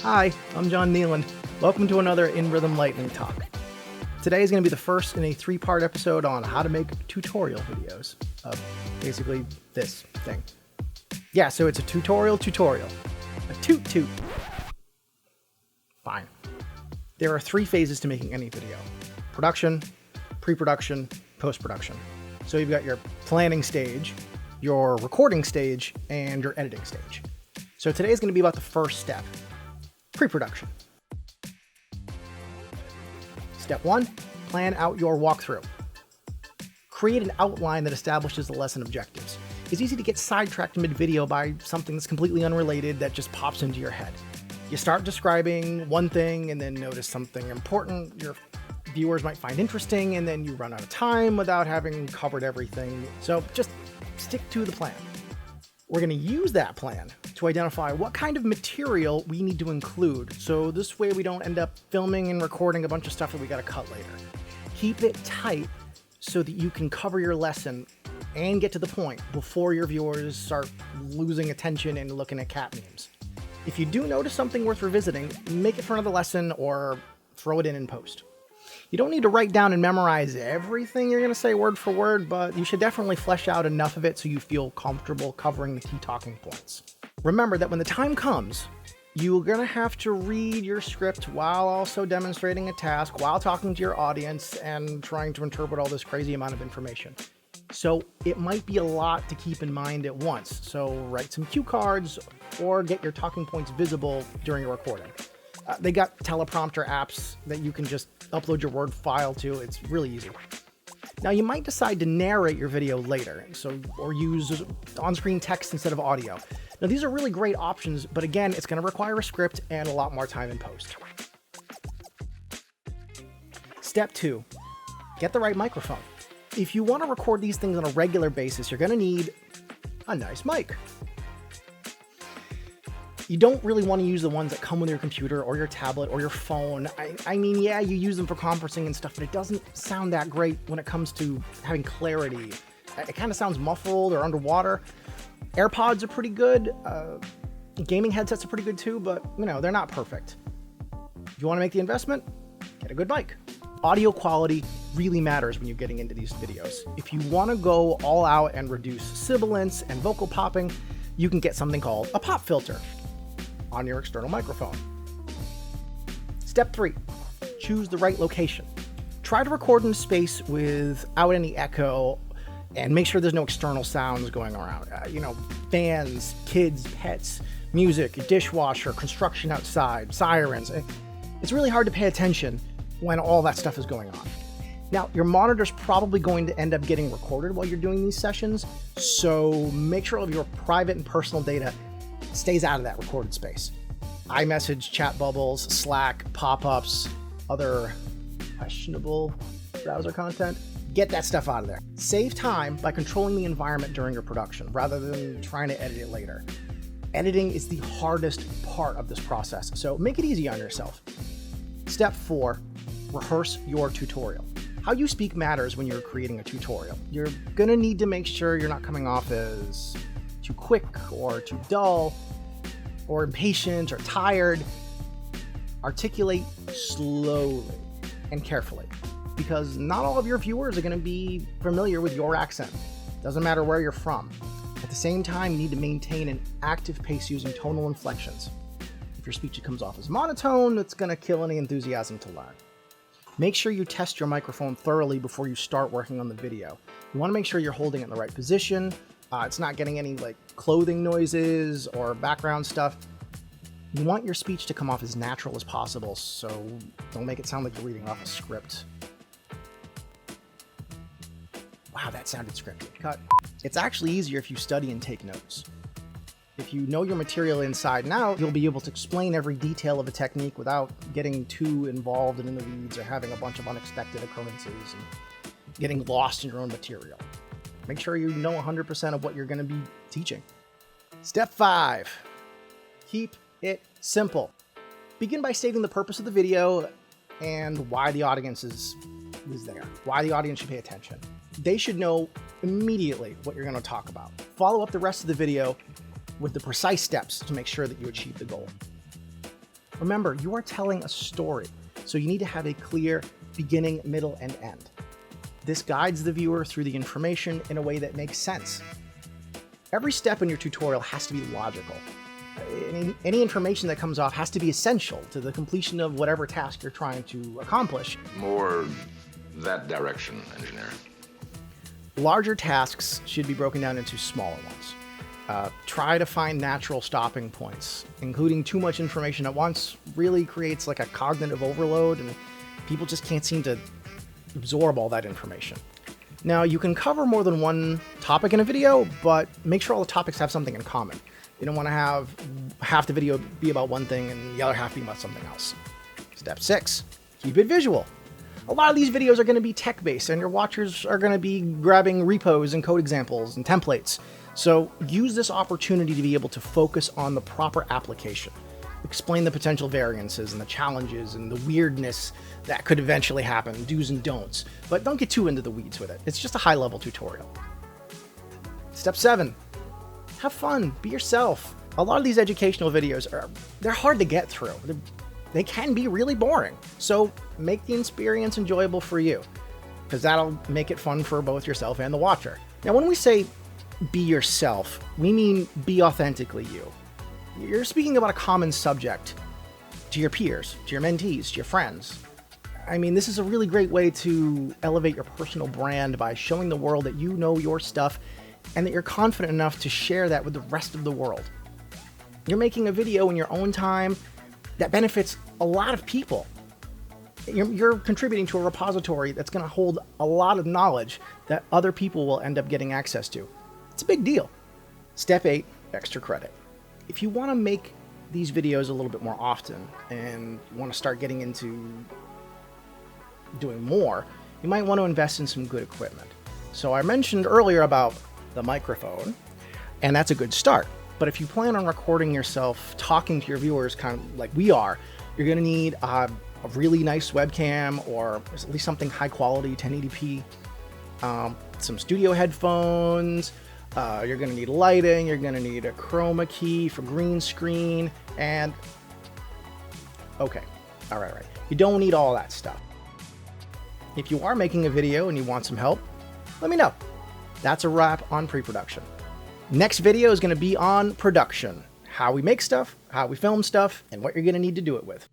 Hi, I'm John Kneeland. Welcome to another InRhythm Lightning Talk. Today is going to be the first in a 3-part episode on how to make tutorial videos of basically this thing. Yeah, so it's a tutorial. A toot. Fine. There are 3 phases to making any video: production, pre-production, post-production. So you've got your planning stage, your recording stage, and your editing stage. So today is going to be about the first step: pre-production. Step 1, plan out your walkthrough. Create an outline that establishes the lesson objectives. It's easy to get sidetracked mid-video by something that's completely unrelated that just pops into your head. You start describing one thing and then notice something important your viewers might find interesting, and then you run out of time without having covered everything. So just stick to the plan. We're going to use that plan to identify what kind of material we need to include, so this way we don't end up filming and recording a bunch of stuff that we got to cut later. Keep it tight so that you can cover your lesson and get to the point before your viewers start losing attention and looking at cat memes. If you do notice something worth revisiting, make it for another lesson or throw it in post. You don't need to write down and memorize everything you're going to say word for word, but you should definitely flesh out enough of it so you feel comfortable covering the key talking points. Remember that when the time comes, you're going to have to read your script while also demonstrating a task, while talking to your audience and trying to interpret all this crazy amount of information. So it might be a lot to keep in mind at once. So write some cue cards or get your talking points visible during your recording. They got teleprompter apps that you can just upload your Word file to. It's really easy. Now you might decide to narrate your video later, or use on-screen text instead of audio. Now these are really great options, but again, it's going to require a script and a lot more time in post. Step 2, get the right microphone. If you want to record these things on a regular basis, you're going to need a nice mic. You don't really want to use the ones that come with your computer or your tablet or your phone. I mean, yeah, you use them for conferencing and stuff, but it doesn't sound that great when it comes to having clarity. It kind of sounds muffled or underwater. AirPods are pretty good. Gaming headsets are pretty good too, but they're not perfect. If you want to make the investment, get a good mic. Audio quality really matters when you're getting into these videos. If you want to go all out and reduce sibilance and vocal popping, you can get something called a pop filter on your external microphone. Step 3, choose the right location. Try to record in a space without any echo and make sure there's no external sounds going around. Fans, kids, pets, music, a dishwasher, construction outside, sirens. It's really hard to pay attention when all that stuff is going on. Now, your monitor's probably going to end up getting recorded while you're doing these sessions, so make sure all of your private and personal data stays out of that recorded space. iMessage, chat bubbles, Slack, pop-ups, other questionable browser content. Get that stuff out of there. Save time by controlling the environment during your production rather than trying to edit it later. Editing is the hardest part of this process, so make it easy on yourself. Step 4, rehearse your tutorial. How you speak matters when you're creating a tutorial. You're gonna need to make sure you're not coming off as too quick or too dull or impatient or tired. Articulate slowly and carefully, because not all of your viewers are going to be familiar with your accent. Doesn't matter where you're from. At the same time, you need to maintain an active pace using tonal inflections. If your speech comes off as monotone, it's going to kill any enthusiasm to learn. Make sure you test your microphone thoroughly before you start working on the video. You want to make sure you're holding it in the right position. It's not getting any clothing noises or background stuff. You want your speech to come off as natural as possible, so don't make it sound like you're reading off a script. Wow, that sounded scripted. Cut. It's actually easier if you study and take notes. If you know your material inside and out, you'll be able to explain every detail of a technique without getting too involved and in the weeds or having a bunch of unexpected occurrences and getting lost in your own material. Make sure you know 100% of what you're going to be teaching. Step 5, keep it simple. Begin by stating the purpose of the video and why the audience is there, why the audience should pay attention. They should know immediately what you're going to talk about. Follow up the rest of the video with the precise steps to make sure that you achieve the goal. Remember, you are telling a story, so you need to have a clear beginning, middle, and end. This guides the viewer through the information in a way that makes sense. Every step in your tutorial has to be logical. Any information that comes off has to be essential to the completion of whatever task you're trying to accomplish. More that direction, engineer. Larger tasks should be broken down into smaller ones. Try to find natural stopping points. Including too much information at once really creates like a cognitive overload, and people just can't seem to absorb all that information. Now, you can cover more than one topic in a video, but make sure all the topics have something in common. You don't want to have half the video be about one thing and the other half be about something else. Step 6, keep it visual. A lot of these videos are going to be tech-based, and your watchers are going to be grabbing repos and code examples and templates. So use this opportunity to be able to focus on the proper application. Explain the potential variances and the challenges and the weirdness that could eventually happen, do's and don'ts. But don't get too into the weeds with it. It's just a high-level tutorial. Step 7, have fun, be yourself. A lot of these educational videos they're hard to get through. They can be really boring. So make the experience enjoyable for you, because that'll make it fun for both yourself and the watcher. Now, when we say be yourself, we mean be authentically you. You're speaking about a common subject to your peers, to your mentees, to your friends. I mean, this is a really great way to elevate your personal brand by showing the world that you know your stuff and that you're confident enough to share that with the rest of the world. You're making a video in your own time that benefits a lot of people. You're contributing to a repository that's going to hold a lot of knowledge that other people will end up getting access to. It's a big deal. Step 8, extra credit. If you want to make these videos a little bit more often and you want to start getting into doing more, you might want to invest in some good equipment. So I mentioned earlier about the microphone, and that's a good start. But if you plan on recording yourself talking to your viewers kind of like we are, you're going to need a really nice webcam, or at least something high quality, 1080p, some studio headphones. You're going to need lighting, you're going to need a chroma key for green screen, and okay, all right. You don't need all that stuff. If you are making a video and you want some help, let me know. That's a wrap on pre-production. Next video is going to be on production. How we make stuff, how we film stuff, and what you're going to need to do it with.